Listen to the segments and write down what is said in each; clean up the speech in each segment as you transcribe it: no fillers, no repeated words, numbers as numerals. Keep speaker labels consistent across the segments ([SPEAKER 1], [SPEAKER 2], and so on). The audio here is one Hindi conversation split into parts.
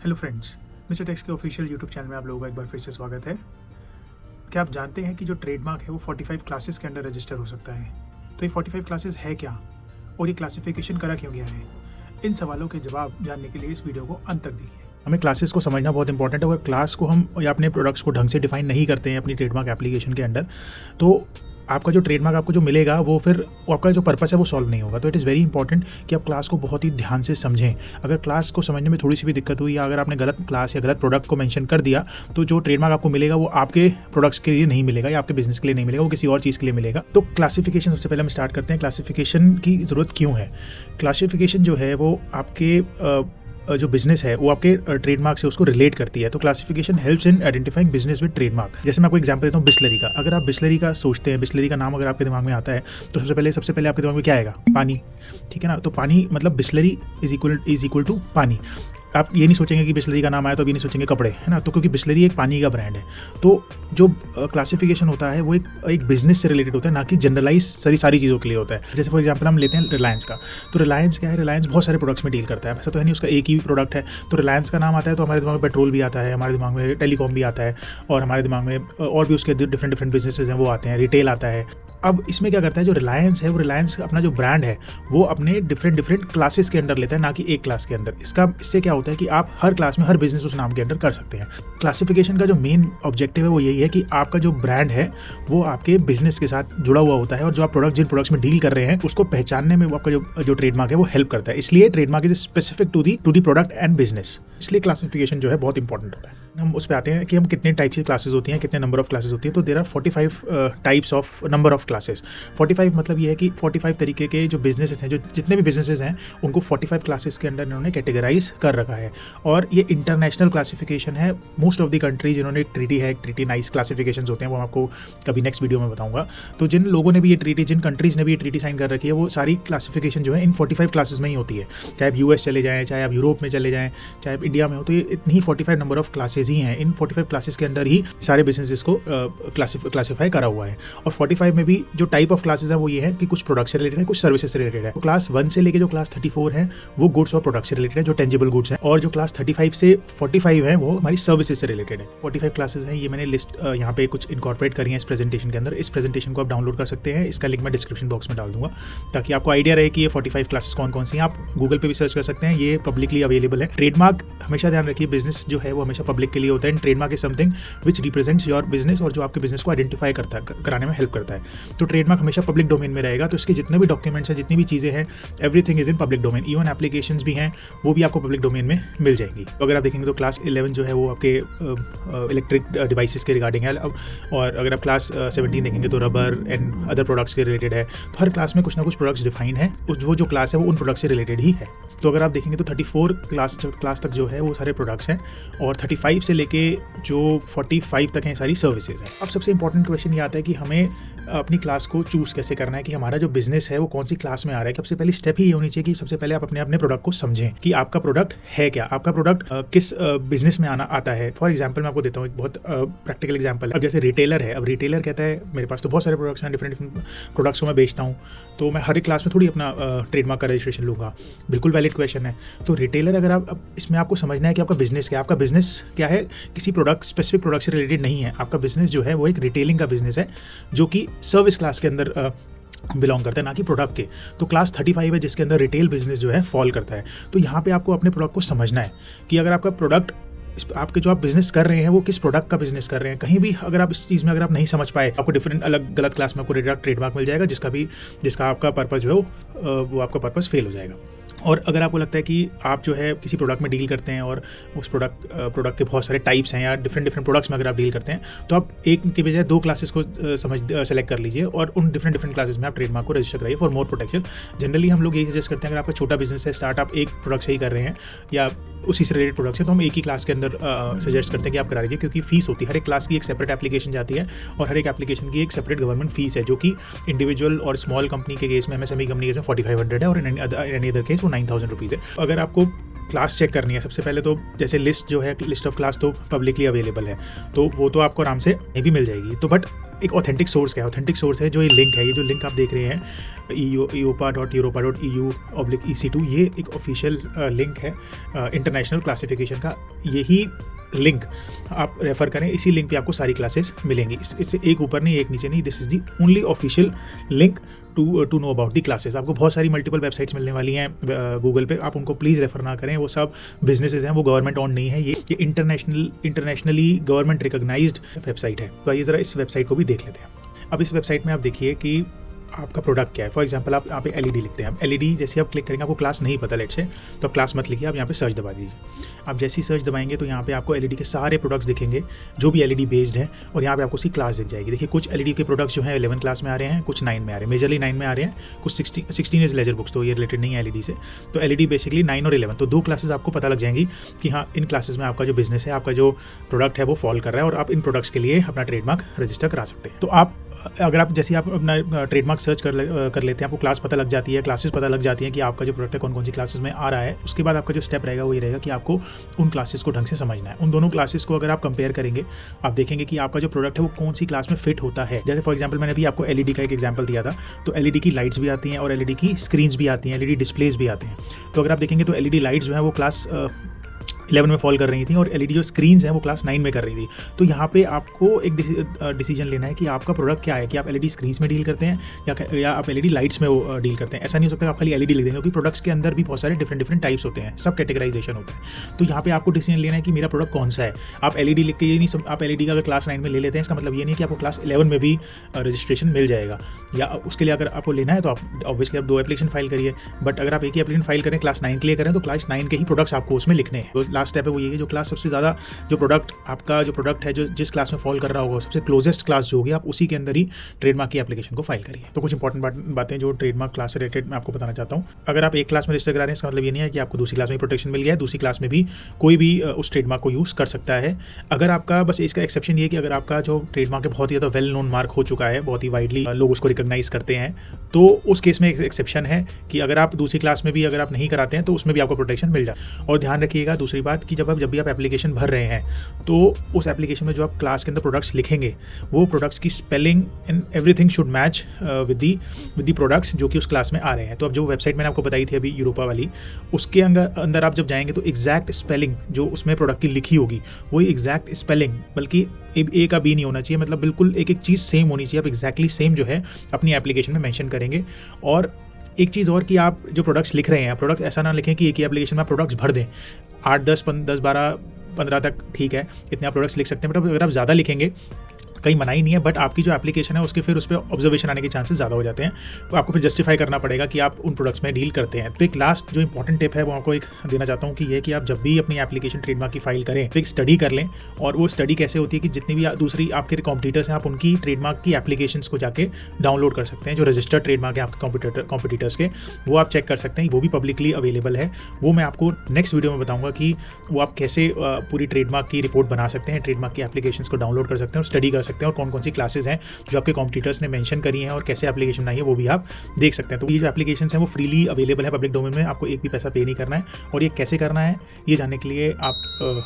[SPEAKER 1] हेलो फ्रेंड्स, मिस्टर टेक्स के ऑफिशियल यूट्यूब चैनल में आप लोगों का एक बार फिर से स्वागत है। क्या आप जानते हैं कि जो ट्रेडमार्क है वो 45 क्लासेस के अंडर रजिस्टर हो सकता है? तो ये 45 क्लासेस है क्या और ये क्लासिफिकेशन करा क्यों गया है? इन सवालों के जवाब जानने के लिए इस वीडियो को अंत तक देखिए। हमें क्लासेस को समझना बहुत इंपॉर्टेंट है। अगर क्लास को हम या अपने प्रोडक्ट्स को ढंग से डिफाइन नहीं करते हैं अपनी ट्रेडमार्क एप्लीकेशन के अंडर, तो आपका जो ट्रेडमार्क आपको जो मिलेगा वो फिर आपका जो पर्पस है वो सॉल्व नहीं होगा। तो इट इज़ वेरी इंपॉर्टेंट कि आप क्लास को बहुत ही ध्यान से समझें। अगर क्लास को समझने में थोड़ी सी भी दिक्कत हुई या अगर आपने गलत क्लास या गलत प्रोडक्ट को मेंशन कर दिया, तो जो ट्रेडमार्क आपको मिलेगा वो आपके प्रोडक्ट्स के लिए नहीं मिलेगा या आपके बिजनेस के लिए नहीं मिलेगा, वो किसी और चीज़ के लिए मिलेगा। तो क्लासिफिकेशन सबसे पहले हम स्टार्ट करते हैं। क्लासिफिकेशन की ज़रूरत क्यों है? क्लासिफिकेशन जो है वो आपके जो बिजनेस है वो आपके ट्रेडमार्क से उसको रिलेट करती है। तो classification helps in identifying business with trademark. जैसे मैं आपको एग्जांपल देता हूँ बिस्लरी का। अगर आप बिस्लरी का सोचते हैं, बिस्लरी का नाम अगर आपके दिमाग में आता है तो सबसे पहले आपके दिमाग में क्या आएगा? पानी। ठीक है ना? तो पानी मतलब बिस्लरी इज इक्वल टू पानी। आप ये नहीं सोचेंगे कि बिस्लरी का नाम आया तो अब ये नहीं सोचेंगे कपड़े, है ना? तो क्योंकि बिस्लरी एक पानी का ब्रांड है। तो जो क्लासिफिकेशन होता है वो एक बिजनेस से रिलेटेड होता है, ना कि जनरलाइज सारी चीज़ों के लिए होता है। जैसे फॉर एग्जांपल हम लेते हैं रिलायंस का। तो रिलायंस क्या है? रिलायंस बहुत सारे प्रोडक्ट्स में डील करता है। ऐसा तो है नहीं उसका एक ही प्रोडक्ट है। तो रिलायंस का नाम आता है तो हमारे दिमाग में पेट्रोल भी आता है, हमारे दिमाग में टेलीकॉम भी आता है, और हमारे दिमाग में और भी उसके डिफरेंट बिजनेसेस हैं वो आते हैं, रिटेल आता है। अब इसमें क्या करता है, जो रिलायंस है वो रिलायंस अपना जो ब्रांड है वो अपने डिफरेंट क्लासेस के अंडर लेता है, ना कि एक क्लास के अंदर। इससे क्या होता है कि आप हर क्लास में हर बिजनेस उस नाम के अंडर कर सकते हैं। क्लासिफिकेशन का जो मेन ऑब्जेक्टिव है वो यही है कि आपका जो ब्रांड है वो आपके बिजनेस के साथ जुड़ा हुआ होता है, और जो आप जिन प्रोडक्ट्स में डील कर रहे हैं उसको पहचानने में वो आपका जो ट्रेडमार्क है वो हेल्प करता है। इसलिए trademark is specific to the product and business. इसलिए क्लासिफिकेशन जो है बहुत इंपॉर्टेंट होता है। हम उस पर आते हैं कि हम कितने टाइप की क्लासेस होती हैं, कितने नंबर ऑफ क्लासेस होती हैं। तो there are 45 types of number of classes. 45 मतलब ये है कि 45 तरीके के जो बिजनेसेस हैं, जो जितने भी बिजनेसेस हैं उनको 45 क्लासेस के अंदर इन्होंने कैटेगराइज कर रखा है। और ये इंटरनेशनल क्लासिफिकेशन है। मोस्ट ऑफ द कंट्रीज जिन्होंने ट्रीटी नाइस क्लासिफिकेशन होते हैं वो आपको कभी नेक्स्ट वीडियो में बताऊंगा। तो जिन लोगों ने भी ये ट्रीटी, जिन कंट्रीज ने भी ये ट्रीटी साइन कर रखी है, वो सारी क्लासिफिकेशन जो है इन 45 क्लासेस में ही होती है। चाहे आप यूएस चले जाएँ, चाहे आप यूरोप में चले जाएँ, चाहे आप इंडिया में हो, तो ये इतनी ही 45 नंबर ऑफ क्लासेज ही हैं। इन 45 क्लासेस के अंदर ही सारे बिजनेसेस को क्लासिफाई करा हुआ है। और 45 में भी जो टाइप ऑफ क्लासेस है वो ये है कि कुछ प्रोडक्ट से रिलेटेड है, कुछ सर्विसेज से रिलेटेड है। तो क्लास 1 से लेके जो क्लास 34 है वो गुड्स और प्रोडक्ट से रिलेटेड है, जो टेंजिबल गुड्स हैं। और जो क्लास 35 से 45 है वो हमारी सर्विसेज से रिलेटेड है। 45 क्लासेस हैं, ये मैंने लिस्ट यहाँ पे कुछ इनकॉर्पोरेट करी है इस प्रेजेंटेशन के अंदर। इस प्रेजेंटेशन को आप डाउनलोड कर सकते हैं, इसका लिंक मैं डिस्क्रिप्शन बॉक्स में डाल दूंगा, ताकि आपको आइडिया रहे कि ये 45 क्लासेस कौन कौन सी हैं। आप गूगल पे भी सर्च कर सकते हैं, ये पब्लिकली अवेलेबल है। ट्रेडमार्क हमेशा ध्यान रखिए, बिजनेस जो है वो हमेशा पब्लिक के लिए होता है। Trademark is something which represents your business, और जो आपके बिजनेस को आइडेंटिफाई कराने में हेल्प करता है। तो ट्रेडमार्क हमेशा पब्लिक डोमेन में रहेगा। तो इसके जितने भी डॉक्यूमेंट्स हैं, जितनी भी चीज़ें हैं, everything is in public domain. Even applications भी हैं वो भी आपको पब्लिक डोमेन में मिल जाएंगी। तो अगर आप देखेंगे तो क्लास 11 जो है वो आपके इलेक्ट्रिक डिवाइसेस के रिगार्डिंग है, और अगर आप क्लास 17 देखेंगे तो रबर एंड अदर प्रोडक्ट्स के रिलेटेड है। तो हर क्लास में कुछ ना कुछ प्रोडक्ट्स डिफाइंड है, वो जो क्लास है वो उन प्रोडक्ट्स से रिलेटेड ही है। तो अगर आप देखेंगे तो 34 क्लास तक जो है वो सारे प्रोडक्ट्स हैं, और 35 से लेके जो 45 तक हैं सारी सर्विसेज हैं। अब सबसे इंपॉर्टेंट क्वेश्चन ये आता है कि हमें अपनी क्लास को चूज़ कैसे करना है, कि हमारा जो बिजनेस है वो कौन सी क्लास में आ रहा है। सबसे पहली स्टेप ही ये होनी चाहिए कि सबसे पहले आप अपने प्रोडक्ट को समझें कि आपका प्रोडक्ट है क्या, आपका प्रोडक्ट किस बिजनेस में आता है। फॉर एग्जाम्पल मैं आपको देता हूँ एक बहुत प्रैक्टिकल एग्जाम्पल है। अब जैसे रिटेलर है, अब रिटेलर कहता है मेरे पास तो बहुत सारे प्रोडक्ट्स हैं, डिफरेंट प्रोडक्ट्स को मैं बेचता हूँ, तो मैं हर एक क्लास में थोड़ी अपना ट्रेडमार्क का रजिस्ट्रेशन लूँगा। बिल्कुल वैलिड क्वेश्चन है। तो रिटेलर, अगर आप इसमें आपको समझना है कि आपका बिजनेस क्या है। आपका बिजनेस क्या है? किसी स्पेसिफिक प्रोडक्ट से रिलेटेड नहीं है। आपका बिजनेस जो है वो एक रिटेलिंग का बिजनेस है, जो कि सर्विस क्लास के अंदर बिलोंग करता है, ना कि प्रोडक्ट के। तो क्लास 35 है जिसके अंदर रिटेल बिजनेस जो है फॉल करता है। तो यहाँ पे आपको अपने प्रोडक्ट को समझना है कि अगर आपका प्रोडक्ट, आपके जो आप बिजनेस कर रहे हैं वो किस प्रोडक्ट का बिजनेस कर रहे हैं। कहीं भी अगर आप इस चीज़ में अगर आप नहीं समझ पाए, आपको डिफरेंट अलग गलत क्लास में आपको ट्रेडमार्क मिल जाएगा, जिसका आपका पर्पस जो है वो आपका पर्पस फेल हो जाएगा। और अगर आपको लगता है कि आप जो है किसी प्रोडक्ट में डील करते हैं और उस प्रोडक्ट के बहुत सारे टाइप्स हैं, या डिफरेंट प्रोडक्ट्स में अगर आप डील करते हैं, तो आप एक के बजाय 2 क्लासेस को सेलेक्ट कर लीजिए और उन डिफरेंट क्लासेस में आप ट्रेडमार्क को रजिस्टर कराइए फॉर मोर प्रोटेक्शन। जनरली हम लोग यही सजेस्ट करते हैं, अगर आपका छोटा बिजनेस है, स्टार्टअप एक प्रोडक्ट से ही कर रहे हैं या उसी से रिलेटेड प्रोडक्ट्स हैं, तो हम एक ही क्लास के अंदर सजेस्ट करते हैं कि आप करा लीजिए, क्योंकि फीस होती है। हर एक क्लास की एक सेपरेट एप्लीकेशन जाती है, और हर एक एप्लीकेशन की एक सेपरेट गवर्नमेंट फीस है, जो कि इंडिविजुअल और स्मॉल कंपनी के केस में, MSME कंपनी के केस में 4500 है, और इन एनी अदर केस वो 9000 रुपीज़ है। अगर आपको क्लास चेक करनी है, सबसे पहले तो जैसे लिस्ट जो है, लिस्ट ऑफ क्लास तो पब्लिकली अवेलेबल है, तो वो तो आपको आराम से भी मिल जाएगी। तो बट एक ऑथेंटिक सोर्स क्या है? ऑथेंटिक सोर्स है जो ये लिंक है, ये जो लिंक आप देख रहे हैं eiopa.europa.eu/EC2, ये एक ऑफिशियल लिंक है इंटरनेशनल क्लासिफिकेशन का। यही लिंक आप रेफ़र करें, इसी लिंक पे आपको सारी क्लासेस मिलेंगी। इससे एक ऊपर नहीं, एक नीचे नहीं, this is the only official link to know about the classes. आपको बहुत सारी मल्टीपल वेबसाइट्स मिलने वाली हैं गूगल पे, आप उनको प्लीज़ रेफ़र ना करें, वो सब बिजनेसेस हैं, वो गवर्नमेंट ऑन नहीं है। ये इंटरनेशनली गवर्नमेंट रिकॉग्नाइज्ड वेबसाइट है। तो आइए ज़रा इस वेबसाइट को भी देख लेते हैं। अब इस वेबसाइट में आप देखिए कि आपका प्रोडक्ट क्या है। फॉर एग्जांपल आप यहाँ पे एलईडी लिखते हैं। अब एलईडी जैसे आप क्लिक करेंगे, आपको क्लास नहीं पता लेट से, तो आप क्लास मत लिखिए, आप यहाँ पे सर्च दबा दीजिए। आप जैसे ही सर्च दबाएंगे तो यहाँ पे आपको एलईडी के सारे प्रोडक्ट्स दिखेंगे जो भी एलईडी बेस्ड हैं, और यहाँ पे आपको उसकी क्लास दिख जाएगी। देखिए कुछ एलईडी के प्रोडक्ट्स जो हैं 11 क्लास में आ रहे हैं, कुछ 9 में आ रहे हैं, मेजरली 9 में आ रहे हैं, कुछ 16 इज लेजर बुक्स, तो ये रिलेटेड नहीं है एलईडी से। तो एलईडी बेसिकली 9 और 11, तो 2 क्लासेस आपको पता लग जाएंगी कि हाँ, इन क्लासेस में आपका जो बिजनेस है, आपका जो प्रोडक्ट है वो फॉल कर रहा है, और आप इन प्रोडक्ट्स के लिए अपना ट्रेडमार्क रजिस्टर करा सकते हैं। तो अगर आप जैसे आप अपना ट्रेडमार्क सर्च कर लेते हैं, आपको क्लास पता लग जाती है, क्लासेस पता लग जाती है कि आपका जो प्रोडक्ट है कौन कौन सी क्लासेस में आ रहा है, उसके बाद आपका जो स्टेप रहेगा वो ये रहेगा कि आपको उन क्लासेस को ढंग से समझना है। उन दोनों क्लासेस को अगर आप कंपेयर करेंगे, आप देखेंगे कि आपका जो प्रोडक्ट है वो कौन सी क्लास में फिट होता है। जैसे फॉर एग्जाम्पल मैंने अभी आपको एलईडी का एक एग्जाम्पल दिया था, तो एलईडी की लाइट्स भी आती हैं और एलईडी की स्क्रीन्स भी आती हैं, एलईडी डिस्प्लेज भी आते हैं। तो अगर आप देखेंगे तो एलईडी लाइट्स जो है वो क्लास 11 में फॉल कर रही थी, और एलईडी जो स्क्रीन्स हैं वो क्लास 9 में कर रही थी। तो यहाँ पे आपको एक डिसीजन लेना है कि आपका प्रोडक्ट क्या है, कि आप एलईडी स्क्रीन्स में डील करते हैं या आप एलईडी लाइट्स में वो डील करते हैं। ऐसा नहीं हो सकता कि आप खाली एलईडी लिख देंगे, क्योंकि प्रोडक्ट्स के अंदर भी बहुत सारे डिफरेंट टाइप्स होते हैं, सब कैटेगराइजेशन होता है। तो यहाँ पे आपको डिसीजन लेना है कि मेरा प्रोडक्ट कौन सा है। आप एलईडी लिख के ये नहीं, आप एलईडी का अगर क्लास 9 में ले लेते हैं, इसका मतलब ये नहीं कि आपको क्लास 11 में भी रजिस्ट्रेशन मिल जाएगा। या उसके लिए अगर आपको लेना है तो आप ऑब्वियसली आप 2 एप्लीकेशन फाइल करिए, बट अगर आप एक ही एप्लीकेशन फाइल करें क्लास 9 के लिए करें, तो क्लास 9 के ही प्रोडक्ट्स आपको उसमें लिखने हैं। तो लास्ट स्टेप है वो ये, जो क्लास सबसे ज़्यादा जो प्रोडक्ट है जो जिस क्लास में फॉल कर रहा होगा, सबसे क्लोजेस्ट क्लास जो होगी, आप उसी के अंदर ही ट्रेडमार्क की एप्लीकेशन को फाइल करिए। तो कुछ इंपॉर्टेंट बातें जो ट्रेडमार्क क्लास से रिलेटेड मैं आपको बताना चाहता हूँ। अगर आप एक क्लास में रजिस्टर करा रहे हैं, इसका मतलब ये नहीं है कि आपको दूसरी क्लास में प्रोटेक्शन मिल गया है, दूसरी क्लास में भी कोई भी उस ट्रेडमार्क को यूज़ कर सकता है। अगर आपका, बस इसका एक्सेप्शन ये है कि अगर आपका जो ट्रेडमार्क है बहुत ही ज़्यादा वेल नोन मार्क हो चुका है, बहुत ही वाइडली लोग उसको रिकॉग्नाइज करते हैं, तो उस केस में एक एक्सेप्शन है कि अगर आप दूसरी क्लास में भी अगर आप नहीं कराते हैं तो उसमें भी आपको प्रोटेक्शन मिल जाए। और ध्यान रखिएगा दूसरी बात कि जब भी आप एप्लीकेशन भर रहे हैं, तो उस एप्लीकेशन में जो आप क्लास के अंदर प्रोडक्ट्स लिखेंगे, वो प्रोडक्ट्स की spelling and everything should match with the products जो कि उस क्लास में आ रहे हैं। तो अब जो वेबसाइट मैंने आपको बताई थी अभी यूरोपा वाली, उसके अंदर आप जब जाएंगे तो एग्जैक्ट स्पेलिंग जो उसमें प्रोडक्ट की लिखी होगी वही एग्जैक्ट स्पेलिंग, बल्कि ए का बी नहीं होना चाहिए, मतलब बिल्कुल एक चीज़ सेम होनी चाहिए। आप एग्जैक्टली सेम जो है अपनी एप्लीकेशन में मेंशन करेंगे। और एक चीज़ और कि आप जो प्रोडक्ट्स लिख रहे हैं, प्रोडक्ट ऐसा ना लिखें कि एक ही एप्लीकेशन में आप प्रोडक्ट्स भर दें, 8, 10, 12, 15 तक ठीक है, इतने आप प्रोडक्ट्स लिख सकते हैं। बट अगर आप ज़्यादा लिखेंगे, कहीं मना ही नहीं है, बट आपकी जो एप्लीकेशन है उसके फिर उस पर ऑब्जर्वेशन आने के चांसेस ज़्यादा हो जाते हैं, तो आपको फिर जस्टिफाई करना पड़ेगा कि आप उन प्रोडक्ट्स में डील करते हैं। तो एक लास्ट जो इंपॉर्टेंट टिप है वो आपको एक देना चाहता हूँ कि ये कि आप जब भी अपनी एप्लीकेशन ट्रेडमार्क की फाइल करें तो एक स्टडी कर लें। और वो स्टडी कैसे होती है कि जितनी भी दूसरी आपके कॉम्पिटिटर्स हैं, आप उनकी ट्रेडमार्क की एप्लीकेशंस को जाके डाउनलोड कर सकते हैं। जो रजिस्टर्ड ट्रेडमार्क है आपके कॉम्पिटिटर्स के, वो आप चेक कर सकते हैं, वो भी पब्लिकली अवेलेबल है। वो मैं आपको नेक्स्ट वीडियो में बताऊँगा कि वो आप कैसे पूरी ट्रेडमार्क की रिपोर्ट बना सकते हैं, ट्रेडमार्क की एप्लीकेशंस को डाउनलोड कर सकते हैं और स्टडी कर सकते हैं, और कौन कौन सी क्लासेस हैं जो आपके कॉम्पिटिटर्स ने मेंशन करी हैं और कैसे एप्लीकेशन बनाई है वो भी आप देख सकते हैं। तो ये जो एप्लीकेशंस हैं वो फ्रीली अवेलेबल है पब्लिक डोमेन में, आपको एक भी पैसा पे नहीं करना है। और ये कैसे करना है ये जानने के लिए आप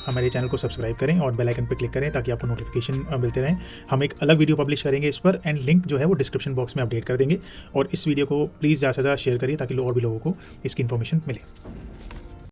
[SPEAKER 1] हमारे चैनल को सब्सक्राइब करें और बेल आइकन पर क्लिक करें ताकि आपको नोटिफिकेशन मिलते रहें। हम एक अलग वीडियो पब्लिश करेंगे इस पर, एंड लिंक जो है वो डिस्क्रिप्शन बॉक्स में अपडेट कर देंगे। और इस वीडियो को प्लीज़ ज़्यादा से ज़्यादा शेयर करिए ताकि और भी लोगों को इसकी इन्फॉर्मेशन मिले।